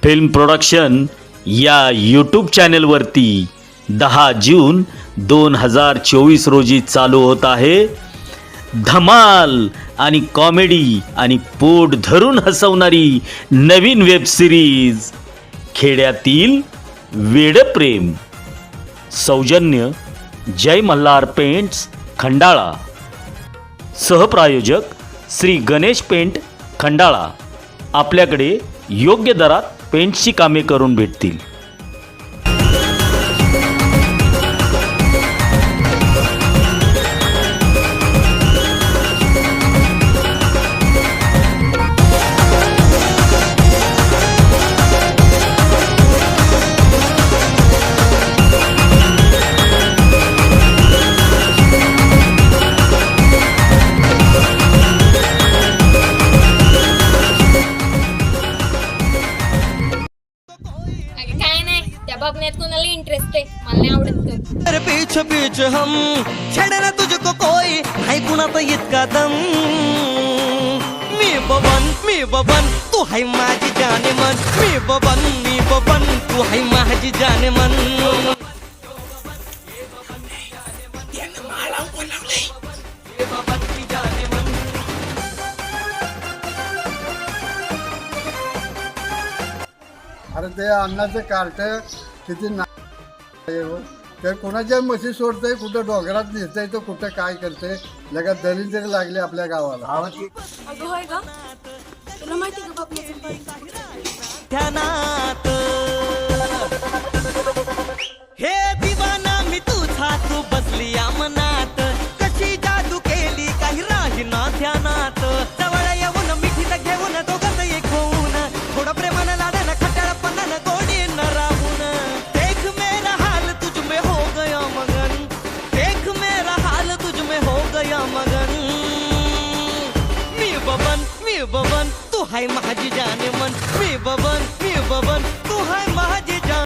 Film production या YouTube चॅनेलवरती 10 जून 2024 रोजी चालू होत आहे धमाल आणि कॉमेडी आणि पोट धरून हसवणारी नवीन वेब सिरीज खेड्यातील वेडप्रेम. सौजन्य जय मल्हार पेंट्स खंडाळा. सहप्रायोजक श्री गणेश पेंट खंडाळा. आपल्याकडे योग्य दरात पेंटची कामे करून भेटतील. काय नाही त्या बघण्यात कोणाला इंटरेस्ट आहे मला नाही आवडत तो. तेरे पीछे पीछे हम छेड़ना तुझको कोई है कुणाचा इतका दम. मी बबन तू है माझी जाने मन. मी बबन तू है माझी जाने मन. अरे ते अन्नाचं कार्ट किती हो. ते कोणाच्या म्हशी सोडतंय, कुठं डोंगरात नेतंय, तर कुठं काय करते. लगत दरिद्र लागले आपल्या गावाला. अगं होय ग तुला माहिती का बघण्याचं पण ध्यानात हे दिवाना मी तुझा तू बसली या मनात. कशी जादू केली काही राही ना ध्यानात. जवळ येऊन मिठीत घेऊन दोघात एक होऊन थोडं प्रेमानं लाडानं खट्याळपणानं गोडीनं राहून. देख मेरा हाल तुझ में हो गया मगन. देख मेरा हाल तुझ में हो गया मगन. मी बबन तू है माझी जाने मन. मी बबन तू है माझी